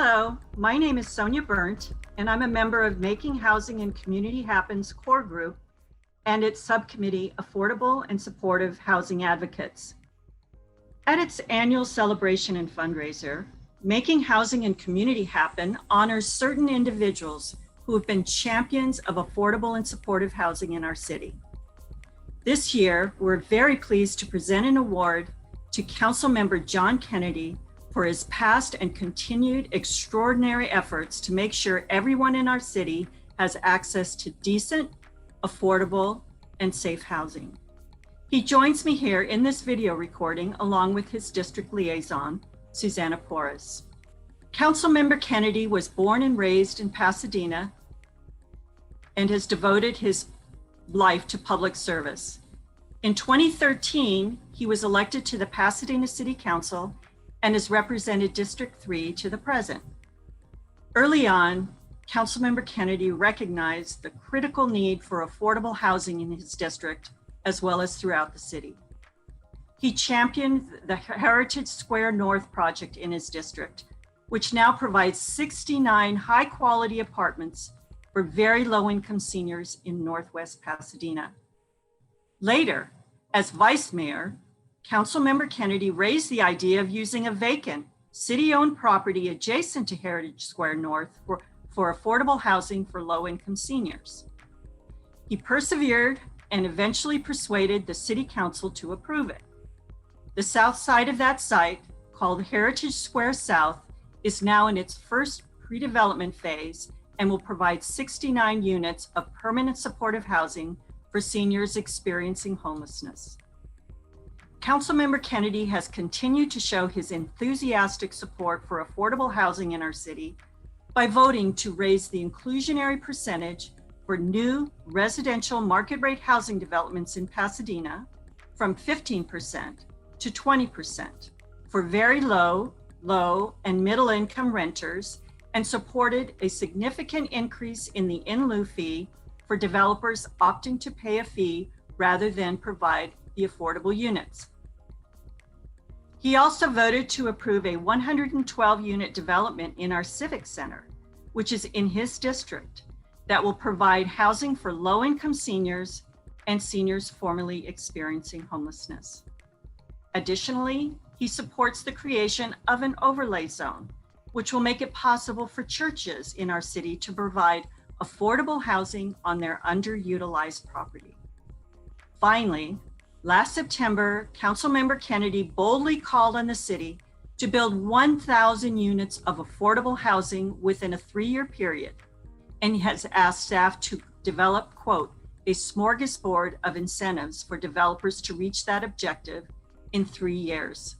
Hello, my name is Sonia Berndt, and I'm a member of Making Housing and Community Happens core group and its subcommittee, Affordable and Supportive Housing Advocates. At its annual celebration and fundraiser, Making Housing and Community Happen honors certain individuals who have been champions of affordable and supportive housing in our city. This year, we're very pleased to present an award to Councilmember John Kennedy for his past and continued extraordinary efforts to make sure everyone in our city has access to decent, affordable, and safe housing. He joins me here in this video recording along with his district liaison, Susanna Porras. Councilmember Kennedy was born and raised in Pasadena and has devoted his life to public service. In 2013, he was elected to the Pasadena City Council and has represented District 3 to the present. Early on, Councilmember Kennedy recognized the critical need for affordable housing in his district, as well as throughout the city. He championed the Heritage Square North project in his district, which now provides 69 high-quality apartments for very low-income seniors in Northwest Pasadena. Later, as vice mayor, Councilmember Kennedy raised the idea of using a vacant city-owned property adjacent to Heritage Square North for affordable housing for low-income seniors. He persevered and eventually persuaded the City Council to approve it. The south side of that site, called Heritage Square South, is now in its first pre-development phase and will provide 69 units of permanent supportive housing for seniors experiencing homelessness. Councilmember Kennedy has continued to show his enthusiastic support for affordable housing in our city by voting to raise the inclusionary percentage for new residential market rate housing developments in Pasadena from 15% to 20% for very low, and middle income renters, and supported a significant increase in the in-lieu fee for developers opting to pay a fee rather than provide the affordable units. He also voted to approve a 112-unit development in our Civic Center, which is in his district, that will provide housing for low-income seniors and seniors formerly experiencing homelessness. Additionally, he supports the creation of an overlay zone, which will make it possible for churches in our city to provide affordable housing on their underutilized property. Finally, last September, Councilmember Kennedy boldly called on the city to build 1,000 units of affordable housing within a 3-year period, and has asked staff to develop, quote, a smorgasbord of incentives for developers to reach that objective in 3 years.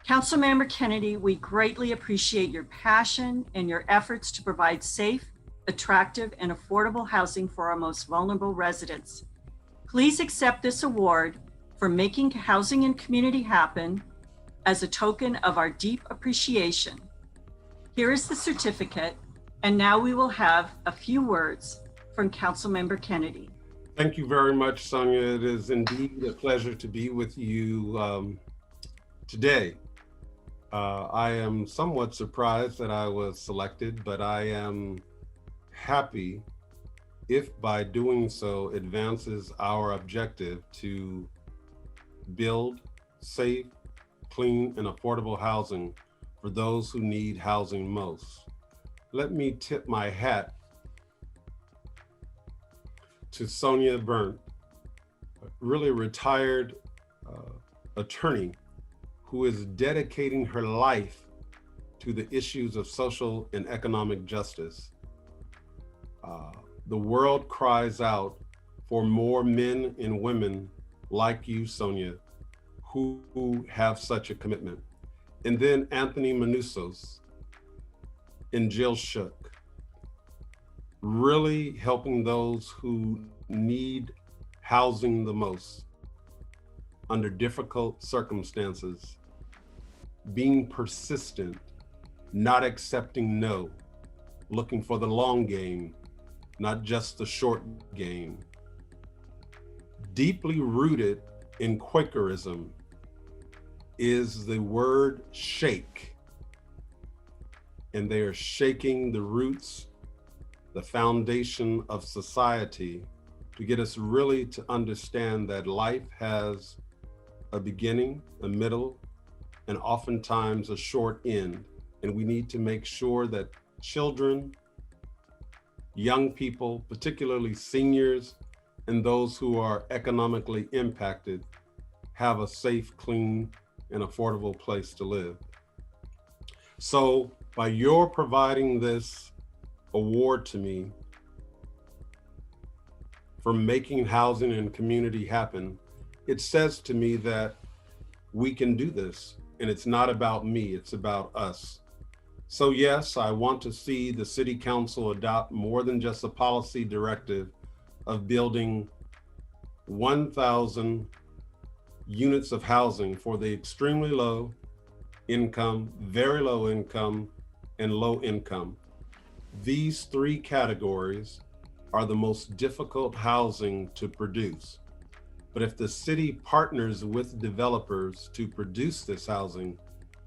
Councilmember Kennedy, we greatly appreciate your passion and your efforts to provide safe, attractive, and affordable housing for our most vulnerable residents. Please accept this award for Making Housing and Community Happen as a token of our deep appreciation. Here is the certificate, and now we will have a few words from Councilmember Kennedy. Thank you very much, Sonia. It is indeed a pleasure to be with you today. I am somewhat surprised that I was selected, but I am happy if by doing so advances our objective to build safe, clean, and affordable housing for those who need housing most. Let me tip my hat to Sonia Berndt, a really retired attorney who is dedicating her life to the issues of social and economic justice. The world cries out for more men and women like you, Sonia, who have such a commitment. And then Anthony Manousos and Jill Shook, really helping those who need housing the most under difficult circumstances, being persistent, not accepting no, looking for the long game, not just the short game. Deeply rooted in Quakerism is the word shake. and they are shaking the roots, the foundation of society, to get us really to understand that life has a beginning, a middle, and oftentimes a short end. And we need to make sure that children, young people, particularly seniors, and those who are economically impacted have a safe, clean, and affordable place to live. So by your providing this award to me for making housing and community happen, it says to me that we can do this, and it's not about me, it's about us. So yes, I want to see the City Council adopt more than just a policy directive of building 1,000 units of housing for the extremely low income, very low income, and low income. These three categories are the most difficult housing to produce. But if the city partners with developers to produce this housing,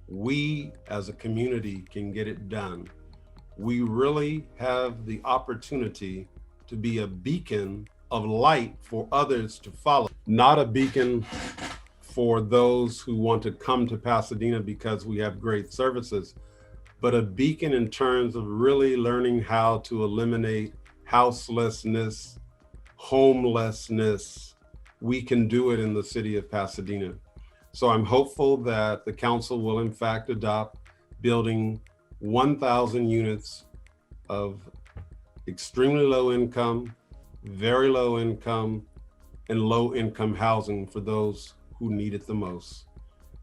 we as a community can get it done. We really have the opportunity to be a beacon of light for others to follow, not a beacon for those who want to come to Pasadena because we have great services, but a beacon in terms of really learning how to eliminate houselessness, homelessness. We can do it in the city of Pasadena. So I'm hopeful that the council will in fact adopt building 1,000 units of extremely low income, very low income, and low income housing for those who need it the most.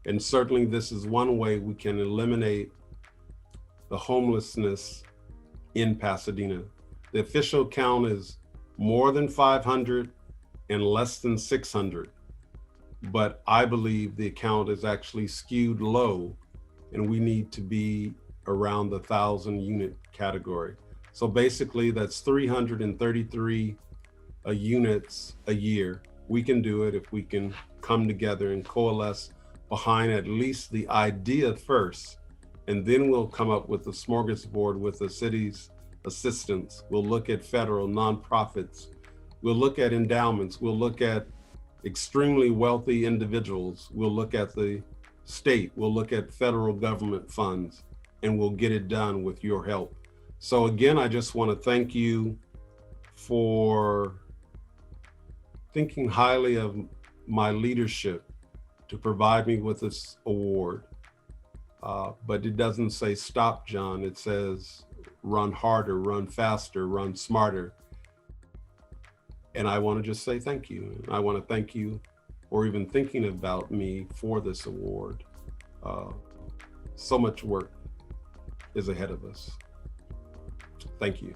And certainly this is one way we can eliminate the homelessness in Pasadena. The official count is more than 500 and less than 600. But I believe the count is actually skewed low, and we need to be around the 1,000 unit category. So basically that's 333 units a year. We can do it if we can come together and coalesce behind at least the idea first, and then we'll come up with a smorgasbord with the city's assistance. We'll look at federal nonprofits. We'll look at endowments. We'll look at extremely wealthy individuals. We'll look at the state. We'll look at federal government funds, and we'll get it done with your help. So again, I just want to thank you for thinking highly of my leadership to provide me with this award. But it doesn't say stop, John. It says run harder, run faster, run smarter. And I want to just say thank you. I want to thank you for even thinking about me for this award. So much work is ahead of us. Thank you.